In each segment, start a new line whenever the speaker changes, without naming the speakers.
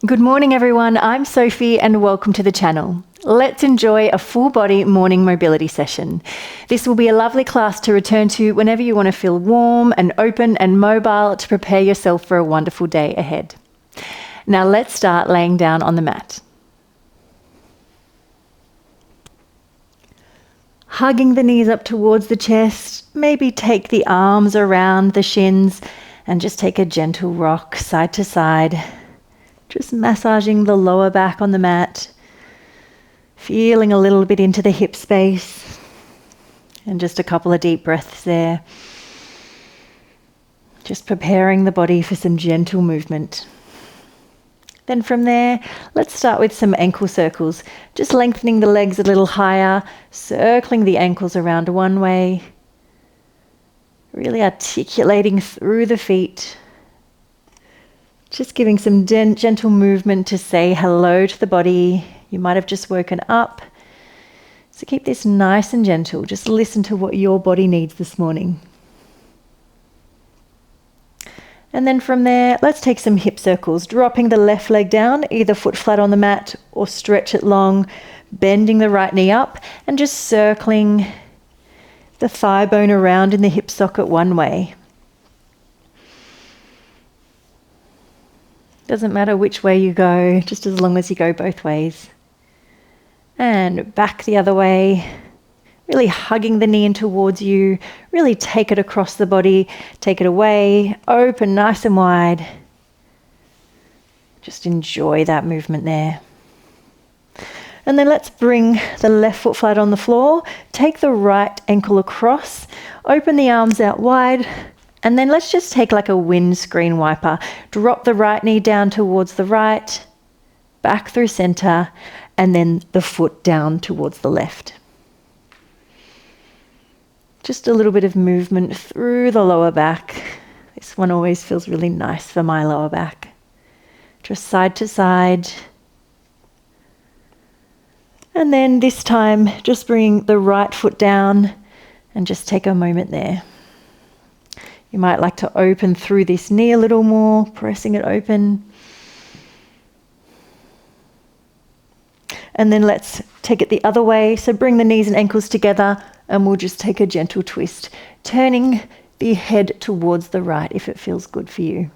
Good morning, everyone. I'm Sophie and welcome to the channel. Let's enjoy a full body morning mobility session. This will be a lovely class to return to whenever you want to feel warm and open and mobile to prepare yourself for a wonderful day ahead. Now let's start laying down on the mat. Hugging the knees up towards the chest, maybe take the arms around the shins and just take a gentle rock side to side. Just massaging the lower back on the mat, feeling a little bit into the hip space, and just a couple of deep breaths there. Just preparing the body for some gentle movement. Then from there, let's start with some ankle circles. Just lengthening the legs a little higher, circling the ankles around one way, really articulating through the feet. Just giving some gentle movement to say hello to the body. You might have just woken up. So keep this nice and gentle. Just listen to what your body needs this morning. And then from there, let's take some hip circles. Dropping the left leg down, either foot flat on the mat or stretch it long, bending the right knee up and just circling the thigh bone around in the hip socket one way. Doesn't matter which way you go, just as long as you go both ways. And back the other way, really hugging the knee in towards you, really take it across the body, take it away, open nice and wide. Just enjoy that movement there. And then let's bring the left foot flat on the floor, take the right ankle across, open the arms out wide, and then let's just take like a windscreen wiper. Drop the right knee down towards the right, back through center, and then the foot down towards the left. Just a little bit of movement through the lower back. This one always feels really nice for my lower back. Just side to side. And then this time, just bring the right foot down and just take a moment there. You might like to open through this knee a little more, pressing it open. And then let's take it the other way. So bring the knees and ankles together and we'll just take a gentle twist, turning the head towards the right if it feels good for you.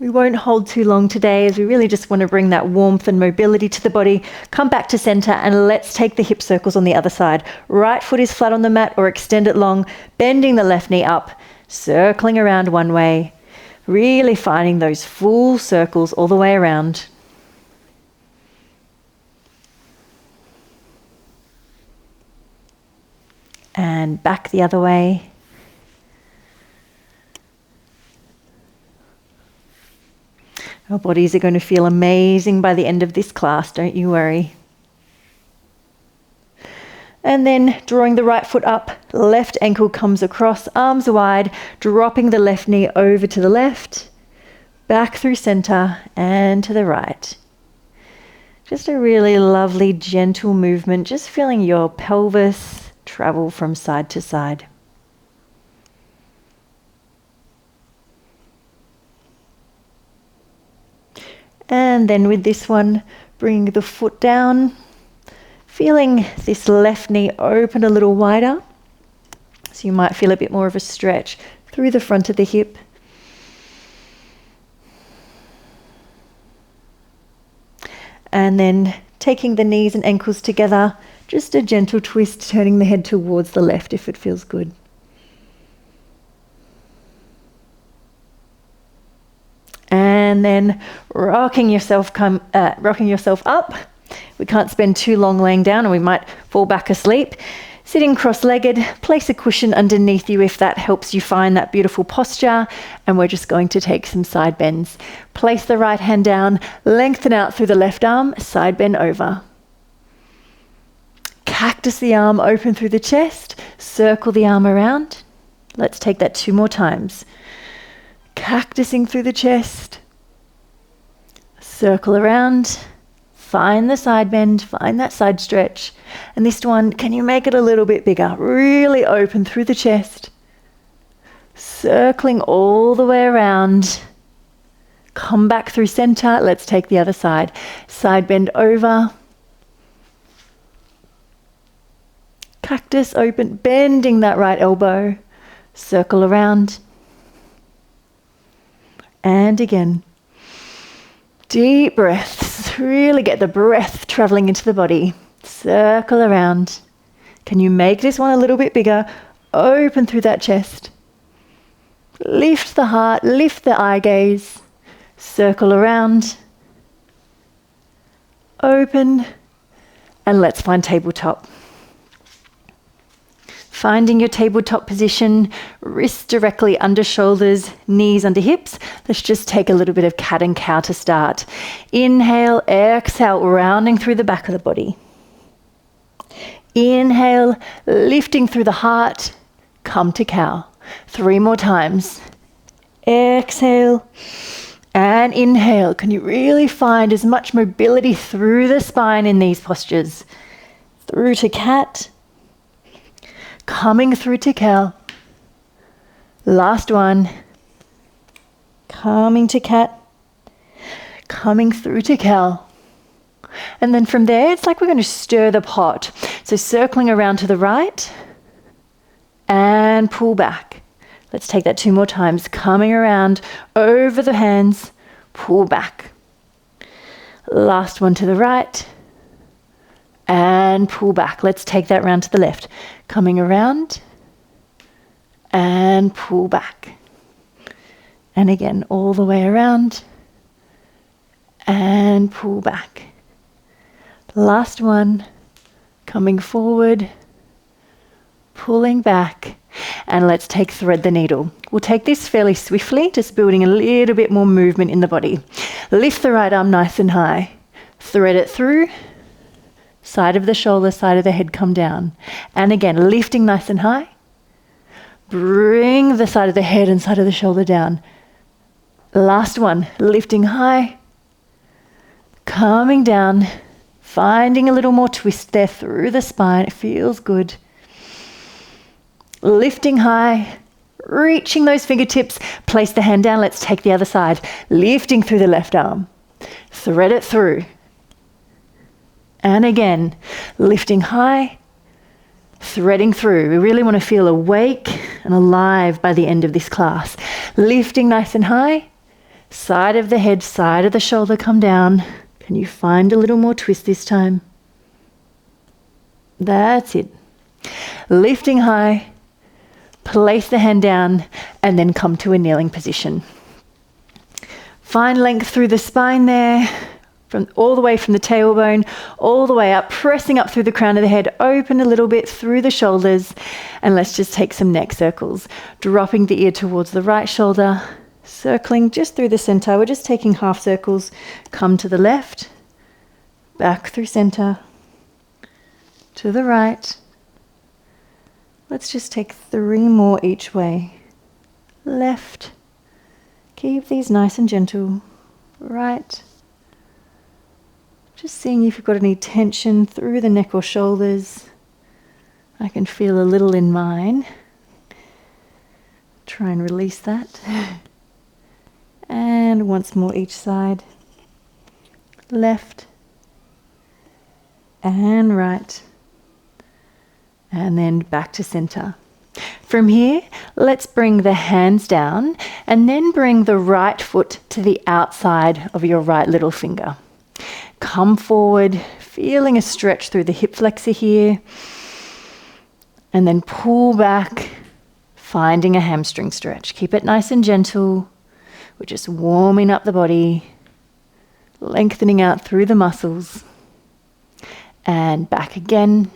We won't hold too long today as we really just want to bring that warmth and mobility to the body. Come back to center and let's take the hip circles on the other side. Right foot is flat on the mat or extend it long, bending the left knee up, circling around one way, really finding those full circles all the way around. And back the other way. Our bodies are going to feel amazing by the end of this class, don't you worry. And then drawing the right foot up, left ankle comes across, arms wide, dropping the left knee over to the left, back through center and to the right. Just a really lovely, gentle movement, just feeling your pelvis travel from side to side. And then with this one, bring the foot down, feeling this left knee open a little wider. So you might feel a bit more of a stretch through the front of the hip. And then taking the knees and ankles together, just a gentle twist, turning the head towards the left if it feels good. And then rocking yourself up. We can't spend too long laying down and we might fall back asleep. Sitting cross-legged, place a cushion underneath you if that helps you find that beautiful posture. And we're just going to take some side bends. Place the right hand down, lengthen out through the left arm, side bend over. Cactus the arm open through the chest, circle the arm around. Let's take that 2 more times. Cactusing through the chest, circle around, find the side bend, find that side stretch. And this one, can you make it a little bit bigger? Really open through the chest, circling all the way around Come back through center. Let's take the other side. Side bend over. Cactus open, bending that right elbow. Circle around. And again. Deep breaths. Really get the breath traveling into the body. Circle around. Can you make this one a little bit bigger? Open through that chest. Lift the heart, lift the eye gaze. Circle around. Open. And let's find tabletop. Finding your tabletop position, wrists directly under shoulders, knees under hips. Let's just take a little bit of cat and cow to start. Inhale, exhale, rounding through the back of the body. Inhale, lifting through the heart, come to cow. 3 more times. Exhale and inhale. Can you really find as much mobility through the spine in these postures? Through to cat. Coming through to cow. Last one. Coming to cat. Coming through to cow. And then from there, it's like we're going to stir the pot. So circling around to the right and pull back. Let's take that 2 more times. Coming around over the hands, pull back. Last one to the right and pull back. Let's take that round to the left. Coming around and pull back. And again, all the way around and pull back. Last one, coming forward, pulling back, and let's thread the needle. We'll take this fairly swiftly, just building a little bit more movement in the body. Lift the right arm nice and high, thread it through, side of the shoulder, side of the head come down. And again, lifting nice and high, bring the side of the head and side of the shoulder down. Last one, lifting high, coming down, finding a little more twist there through the spine. It feels good. Lifting high, reaching those fingertips. Place the hand down. Let's take the other side. Lifting through the left arm. Thread it through. And again, lifting high, threading through. We really want to feel awake and alive by the end of this class. Lifting nice and high. Side of the head, side of the shoulder come down. Can you find a little more twist this time? That's it. Lifting high, place the hand down, and then come to a kneeling position. Find length through the spine there, from all the way from the tailbone, all the way up, pressing up through the crown of the head, open a little bit through the shoulders, and let's just take some neck circles. Dropping the ear towards the right shoulder, circling just through the center. We're just taking half circles. Come to the left, back through center, to the right. Let's just take 3 more each way. Left. Keep these nice and gentle. Right. Just seeing if you've got any tension through the neck or shoulders. I can feel a little in mine. Try and release that. And once more each side. Left and right. And then back to center. From here, let's bring the hands down and then bring the right foot to the outside of your right little finger. Come forward, feeling a stretch through the hip flexor here. And then pull back, finding a hamstring stretch. Keep it nice and gentle. We're just warming up the body, lengthening out through the muscles. And back again.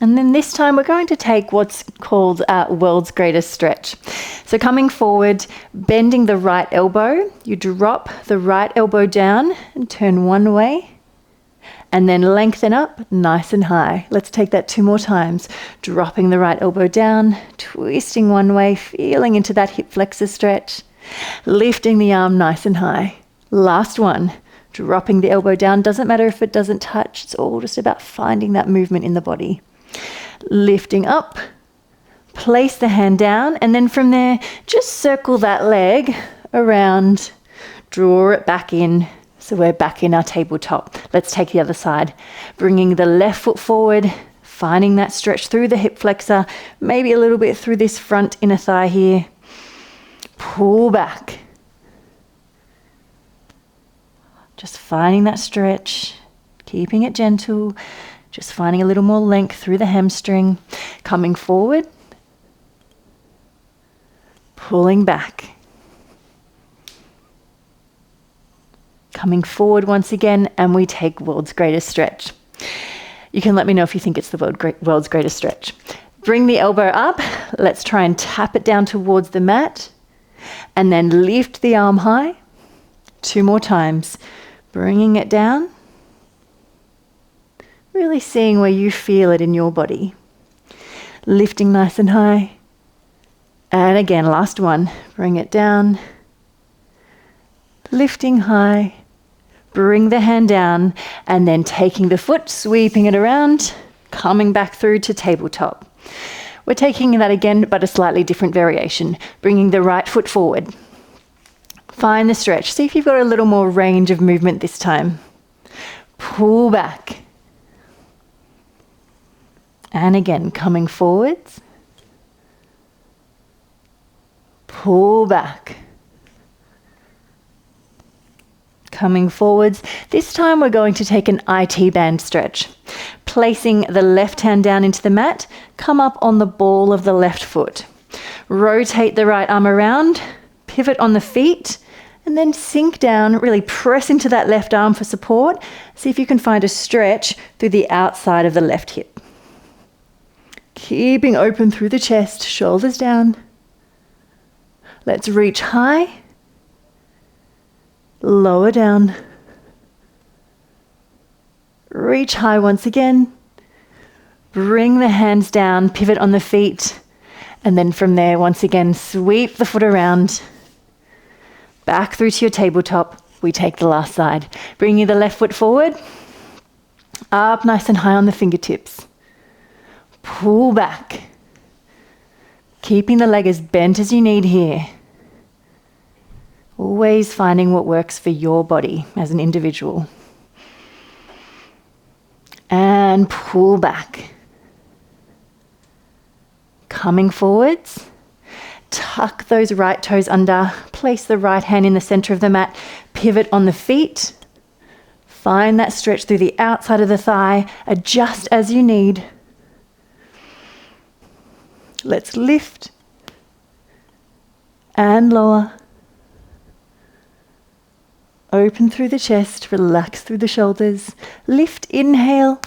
And then this time we're going to take what's called world's greatest stretch. So coming forward, bending the right elbow, you drop the right elbow down and turn one way. And then lengthen up nice and high. Let's take that 2 more times. Dropping the right elbow down, twisting one way, feeling into that hip flexor stretch. Lifting the arm nice and high. Last one. Dropping the elbow down. Doesn't matter if it doesn't touch. It's all just about finding that movement in the body. Lifting up. Place the hand down. And then from there, just circle that leg around, draw it back in. So we're back in our tabletop. Let's take the other side. Bringing the left foot forward, finding that stretch through the hip flexor, maybe a little bit through this front inner thigh here. Pull back. Just finding that stretch, keeping it gentle, just finding a little more length through the hamstring. Coming forward, pulling back. Coming forward once again, and we take world's greatest stretch. You can let me know if you think it's the world's greatest stretch. Bring the elbow up. Let's try and tap it down towards the mat, and then lift the arm high. 2 more times. Bringing it down. Really seeing where you feel it in your body. Lifting nice and high. And again, last one. Bring it down. Lifting high. Bring the hand down, and then taking the foot, sweeping it around, coming back through to tabletop. We're taking that again, but a slightly different variation. Bringing the right foot forward. Find the stretch. See if you've got a little more range of movement this time. Pull back. And again, coming forwards. Pull back. Coming forwards. This time we're going to take an IT band stretch. Placing the left hand down into the mat, come up on the ball of the left foot. Rotate the right arm around, pivot on the feet, and then sink down, really press into that left arm for support. See if you can find a stretch through the outside of the left hip. Keeping open through the chest, shoulders down. Let's reach high. Lower down. Reach high once again. Bring the hands down, pivot on the feet. And then from there, once again, sweep the foot around. Back through to your tabletop. We take the last side. Bringing the left foot forward. Up nice and high on the fingertips. Pull back. Keeping the leg as bent as you need here. Always finding what works for your body as an individual. And pull back. Coming forwards. Tuck those right toes under. Place the right hand in the center of the mat. Pivot on the feet. Find that stretch through the outside of the thigh. Adjust as you need. Let's lift and lower. Open through the chest, relax through the shoulders. Lift, inhale.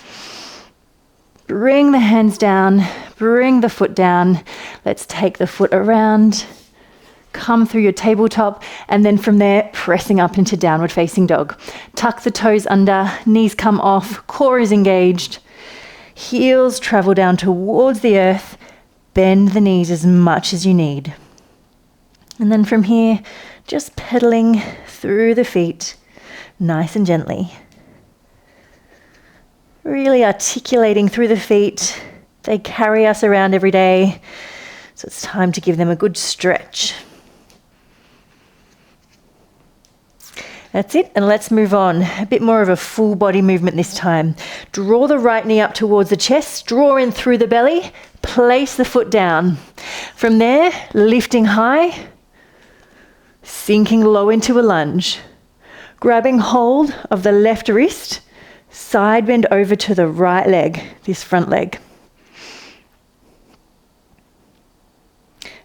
Bring the hands down, bring the foot down. Let's take the foot around. Come through your tabletop, and then from there, pressing up into downward facing dog. Tuck the toes under, knees come off, core is engaged. Heels travel down towards the earth. Bend the knees as much as you need. And then from here, just pedaling through the feet, nice and gently. Really articulating through the feet. They carry us around every day, so it's time to give them a good stretch. That's it, and let's move on. A bit more of a full body movement this time. Draw the right knee up towards the chest, draw in through the belly, place the foot down. From there, lifting high, sinking low into a lunge. Grabbing hold of the left wrist, side bend over to the right leg, this front leg.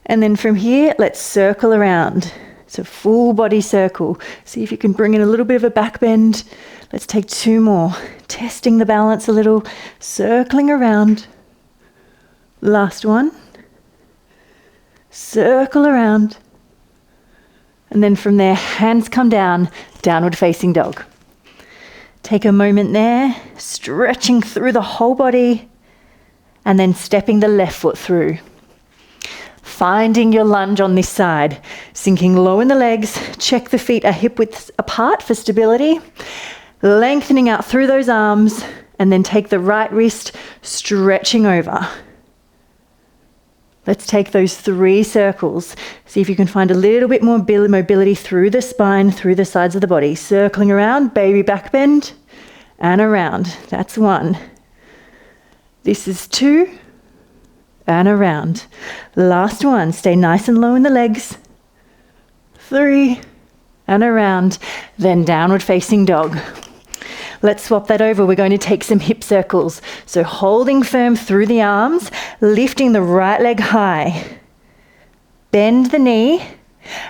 And then from here, let's circle around. It's a full body circle. See if you can bring in a little bit of a back bend. Let's take 2 more. Testing the balance a little, circling around. Last one. Circle around. And then from there, hands come down, downward facing dog. Take a moment there, stretching through the whole body, and then stepping the left foot through. Finding your lunge on this side, sinking low in the legs, check the feet are hip width apart for stability, lengthening out through those arms, and then take the right wrist, stretching over. Let's take those 3 circles. See if you can find a little bit more mobility through the spine, through the sides of the body. Circling around, baby back bend, and around. That's 1. This is 2, and around. Last one, stay nice and low in the legs. 3, and around. Then downward facing dog. Let's swap that over. We're going to take some hip circles. So holding firm through the arms, lifting the right leg high. Bend the knee,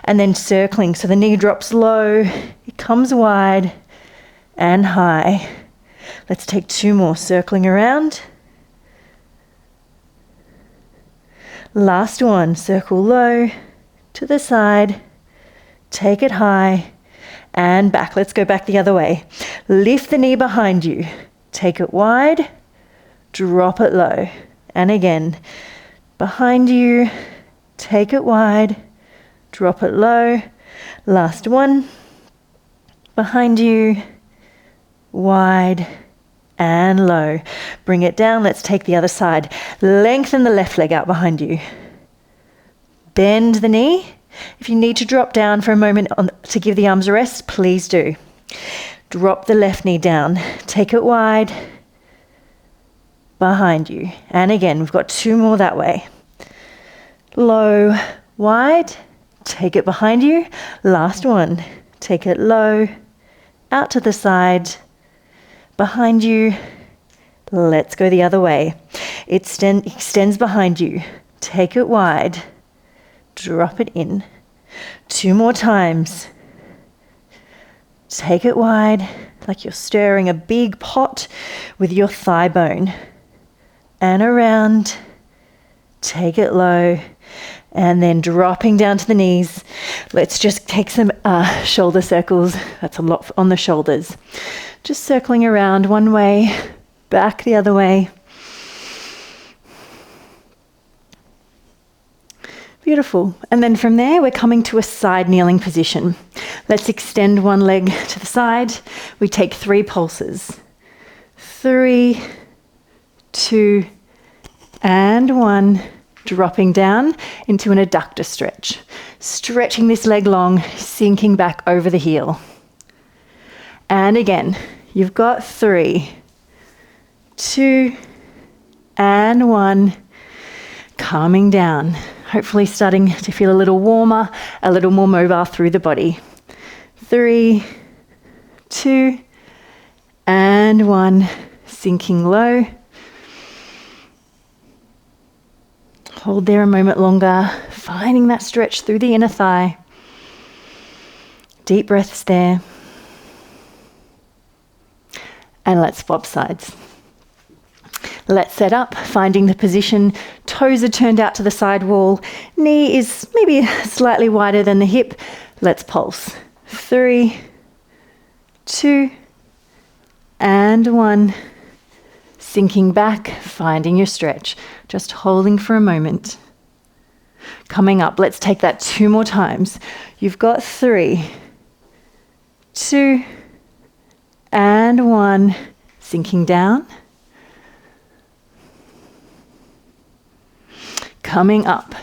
and then circling. So the knee drops low, it comes wide and high. Let's take 2 more, circling around. Last one, circle low, to the side, take it high, and back. Let's go back the other way. Lift the knee behind you. Take it wide, drop it low. And again, behind you, take it wide, drop it low. Last one, behind you, wide and low. Bring it down. Let's take the other side. Lengthen the left leg out behind you. Bend the knee. If you need to drop down for a moment to give the arms a rest, please do. Drop the left knee down. Take it wide, behind you. And again, we've got 2 more that way. Low, wide, take it behind you. Last one, take it low, out to the side, behind you. Let's go the other way. It extends behind you. Take it wide. Drop it in. 2 more times. Take it wide, like you're stirring a big pot with your thigh bone. And around. Take it low. And then dropping down to the knees. Let's just take some shoulder circles. That's a lot on the shoulders. Just circling around one way, back the other way. Beautiful. And then from there, we're coming to a side kneeling position. Let's extend one leg to the side. We take 3 pulses. 3, 2, and 1. Dropping down into an adductor stretch. Stretching this leg long, sinking back over the heel. And again, you've got 3, 2, and 1. Calming down. Hopefully starting to feel a little warmer, a little more mobile through the body. 3, 2, and 1. Sinking low. Hold there a moment longer, finding that stretch through the inner thigh. Deep breaths there. And let's swap sides. Let's set up, finding the position. Toes are turned out to the side wall. Knee is maybe slightly wider than the hip. Let's pulse. 3, 2, and 1. Sinking back, finding your stretch. Just holding for a moment. Coming up, let's take that 2 more times. You've got 3, 2, and 1. Sinking down. Coming up.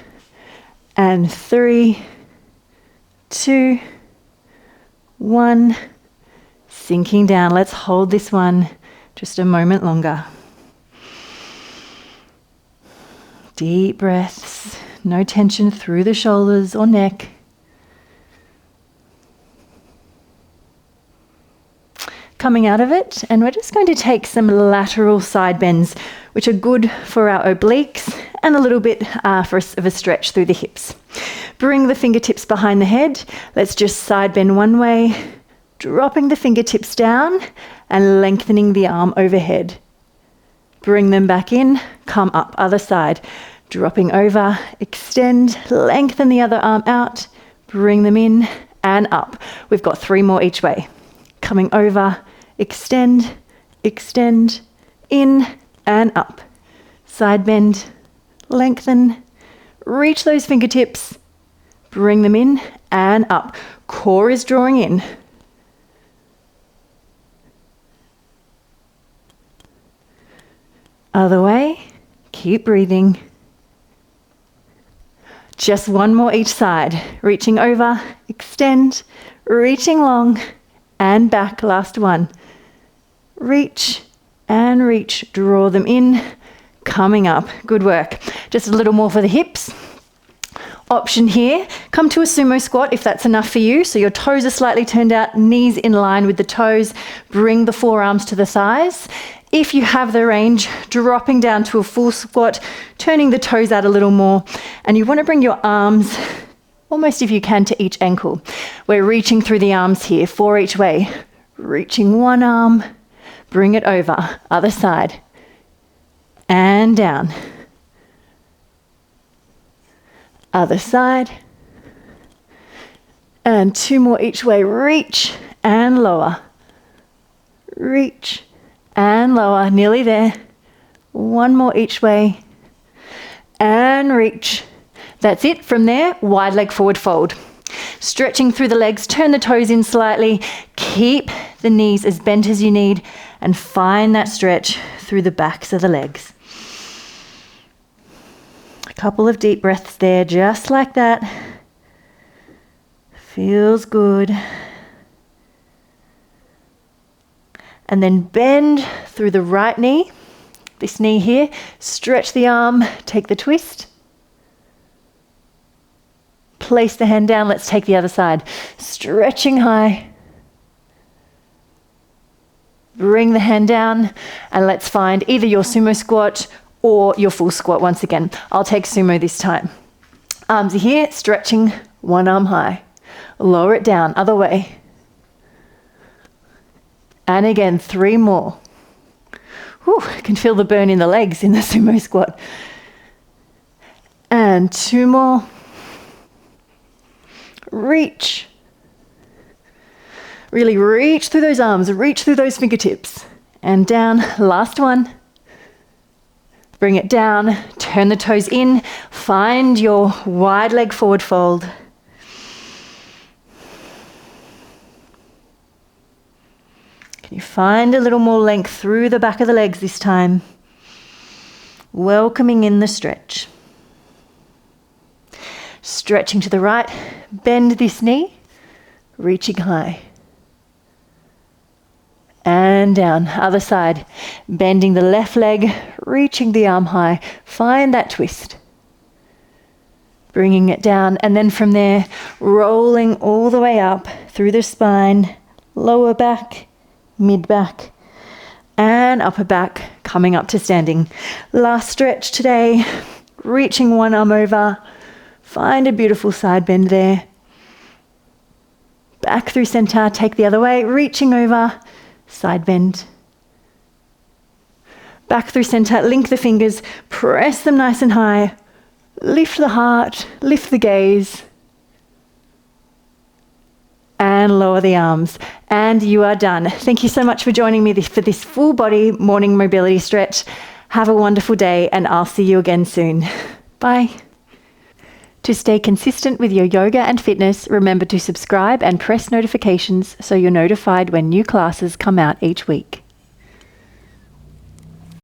And 3, 2, 1. Sinking down. Let's hold this one just a moment longer. Deep breaths. No tension through the shoulders or neck. Coming out of it, and we're just going to take some lateral side bends, which are good for our obliques and a little bit of a stretch through the hips. Bring the fingertips behind the head. Let's just side bend one way, dropping the fingertips down and lengthening the arm overhead. Bring them back in, come up, other side. Dropping over, extend, lengthen the other arm out, bring them in and up. We've got 3 more each way. Coming over, extend, extend, in and up. Side bend, lengthen, reach those fingertips, bring them in and up. Core is drawing in. Other way, keep breathing. Just one more each side. Reaching over, extend, reaching long, and back. Last one. Reach and reach. Draw them in, coming up. Good work. Just a little more for the hips. Option here, come to a sumo squat if that's enough for you. So your toes are slightly turned out, knees in line with the toes. Bring the forearms to the thighs. If you have the range, dropping down to a full squat, turning the toes out a little more. And you want to bring your arms, almost if you can, to each ankle. We're reaching through the arms here, 4 each way. Reaching one arm, bring it over, other side. And down. Other side. And 2 more each way. Reach and lower. Reach and lower. Nearly there. 1 more each way. And reach. That's it. From there, wide leg forward fold. Stretching through the legs. Turn the toes in slightly. Keep the knees as bent as you need. And find that stretch through the backs of the legs. Couple of deep breaths there, just like that. Feels good. And then bend through the right knee, this knee here. Stretch the arm, take the twist. Place the hand down, let's take the other side. Stretching high. Bring the hand down, and let's find either your sumo squat or your full squat once again. I'll take sumo this time. Arms are here, stretching, one arm high. Lower it down, other way. And again, 3 more. Whew, I can feel the burn in the legs in the sumo squat. And 2 more. Reach. Really reach through those arms, reach through those fingertips. And down, last one. Bring it down, turn the toes in, find your wide leg forward fold. Can you find a little more length through the back of the legs this time? Welcoming in the stretch. Stretching to the right, bend this knee, reaching high. And down, other side. Bending the left leg, reaching the arm high. Find that twist. Bringing it down, and then from there, rolling all the way up through the spine, lower back, mid back, and upper back, coming up to standing. Last stretch today, reaching one arm over. Find a beautiful side bend there. Back through center, take the other way, reaching over. Side bend. Back through center, link the fingers, press them nice and high. Lift the heart, lift the gaze. And lower the arms. And you are done. Thank you so much for joining me for this full body morning mobility stretch. Have a wonderful day, and I'll see you again soon. Bye. To stay consistent with your yoga and fitness, remember to subscribe and press notifications so you're notified when new classes come out each week.